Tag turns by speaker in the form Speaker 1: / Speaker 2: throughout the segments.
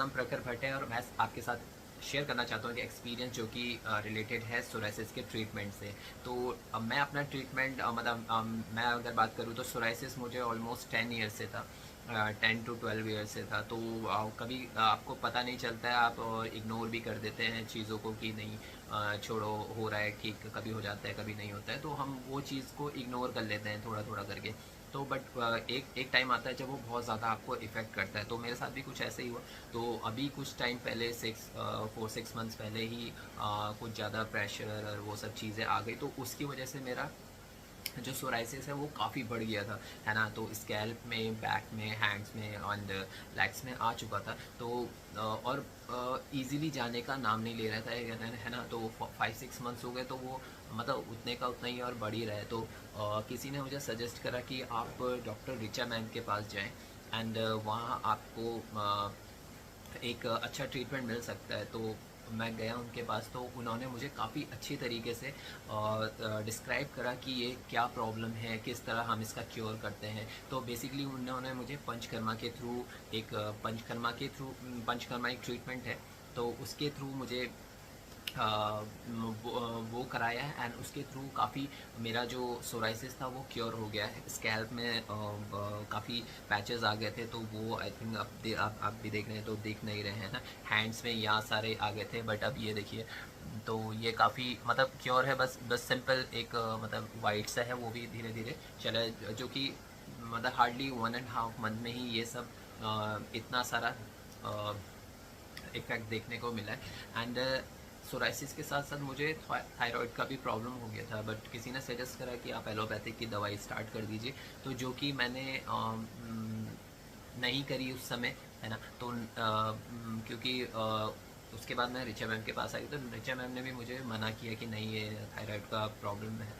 Speaker 1: नाम प्रखर भट्ट है और मैं आपके साथ शेयर करना चाहता हूँ कि एक्सपीरियंस जो कि रिलेटेड है सोराइसिस के ट्रीटमेंट से। तो मैं अपना ट्रीटमेंट मैं अगर बात करूँ तो सोराइसिस मुझे ऑलमोस्ट 10 ईयर से था, 10 to 12 ईयर से था। तो कभी आपको पता नहीं चलता है, आप इग्नोर भी कर देते हैं चीज़ों को कि नहीं छोड़ो, हो रहा है ठीक, कभी हो जाता है कभी नहीं होता है, तो हम वो चीज़ को इग्नोर कर लेते हैं थोड़ा थोड़ा करके। तो बट एक टाइम आता है जब वो बहुत ज़्यादा आपको इफ़ेक्ट करता है। तो मेरे साथ भी कुछ ऐसे ही हुआ। तो अभी कुछ टाइम पहले 4-6 मंथ्स पहले ही कुछ ज़्यादा प्रेशर और वो सब चीज़ें आ गई, तो उसकी वजह से मेरा जो सोराइसिस है वो काफ़ी बढ़ गया था, है ना। तो स्कैल्प में, बैक में, हैंड्स में एंड लेग्स में आ चुका था। तो और इजीली जाने का नाम नहीं ले रहा था, है ना। तो 5-6 मंथ्स हो गए, तो वो मतलब उतने का उतना ही और बढ़ ही रहा है। तो किसी ने मुझे सजेस्ट करा कि आप डॉक्टर रिचा मैम के पास जाएं एंड वहाँ आपको एक अच्छा ट्रीटमेंट मिल सकता है। तो मैं गया उनके पास, तो उन्होंने मुझे काफ़ी अच्छी तरीके से डिस्क्राइब करा कि ये क्या प्रॉब्लम है, किस तरह हम इसका क्योर करते हैं। तो बेसिकली उन्होंने मुझे पंचकर्मा के थ्रू पंचकर्मा एक ट्रीटमेंट है, तो उसके थ्रू मुझे वो कराया है एंड उसके थ्रू काफ़ी मेरा जो सोराइसिस था वो क्योर हो गया है। स्कैल्प में काफ़ी पैचेस आ गए थे, तो वो आई थिंक आप भी देख रहे हैं, तो देख नहीं रहे हैं ना। हैंड्स में यहाँ सारे आ गए थे, बट अब ये देखिए, तो ये काफ़ी मतलब क्योर है। बस सिंपल एक मतलब वाइट सा है, वो भी धीरे धीरे चला, जो कि मतलब हार्डली 1.5 मंथ में ही ये सब इतना सारा इफेक्ट देखने को मिला है। एंड सोराइसिस के साथ साथ मुझे थायराइड का भी प्रॉब्लम हो गया था, बट किसी ने सजेस्ट करा कि आप एलोपैथिक की दवाई स्टार्ट कर दीजिए, तो जो कि मैंने नहीं करी उस समय, है ना। तो क्योंकि उसके बाद मैं रिचा मैम के पास आई, तो रिचा मैम ने भी मुझे मना किया कि नहीं, ये थायराइड का प्रॉब्लम है,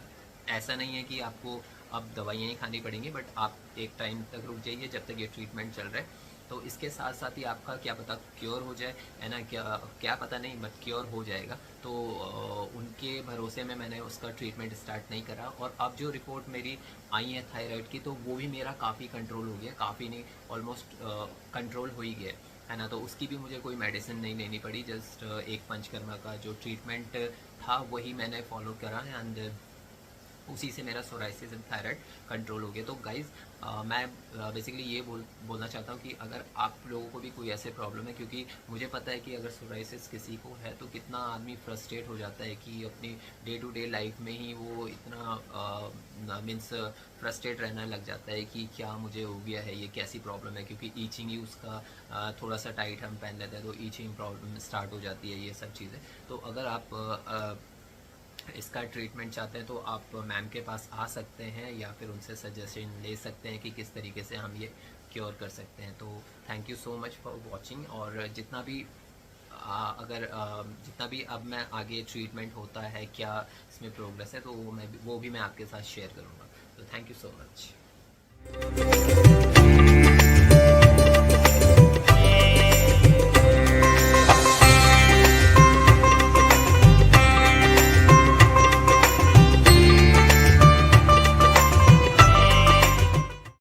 Speaker 1: ऐसा नहीं है कि आपको अब दवाइयाँ ही खानी पड़ेंगी, बट आप एक टाइम तक रुक जाइए जब तक ये ट्रीटमेंट चल रहा है। तो इसके साथ साथ ही आपका क्या पता क्योर हो जाए, है ना। क्या पता नहीं, बट क्योर हो जाएगा। तो उनके भरोसे में मैंने उसका ट्रीटमेंट स्टार्ट नहीं करा, और अब जो रिपोर्ट मेरी आई है थायराइड की, तो वो भी मेरा काफ़ी कंट्रोल हो गया, काफ़ी नहीं, ऑलमोस्ट कंट्रोल हो ही गया, है ना। तो उसकी भी मुझे कोई मेडिसिन नहीं लेनी पड़ी, जस्ट एक पंचकर्मा का जो ट्रीटमेंट था वही मैंने फॉलो करा, एंड उसी से मेरा सोराइसिस एंड थायराइड कंट्रोल हो गया। तो गाइज़ मैं बेसिकली ये बोलना चाहता हूँ कि अगर आप लोगों को भी कोई ऐसे प्रॉब्लम है, क्योंकि मुझे पता है कि अगर सोराइसिस किसी को है तो कितना आदमी फ्रस्ट्रेट हो जाता है कि अपनी डे टू डे लाइफ में ही वो इतना मीन्स फ्रस्ट्रेट रहने लग जाता है कि क्या मुझे हो गया है, ये कैसी प्रॉब्लम है। क्योंकि ईचिंग ही उसका थोड़ा सा टाइट हम पहन लेते हैं, तो ईचिंग प्रॉब्लम स्टार्ट हो जाती है, ये सब चीज़ें। तो अगर आप इसका ट्रीटमेंट चाहते हैं तो आप मैम के पास आ सकते हैं, या फिर उनसे सजेशन ले सकते हैं कि किस तरीके से हम ये क्योर कर सकते हैं। तो thank you so much for watching. और जितना भी अब मैं आगे ट्रीटमेंट होता है, क्या इसमें प्रोग्रेस है, तो वो भी मैं आपके साथ शेयर करूँगा। तो थैंक यू सो मच।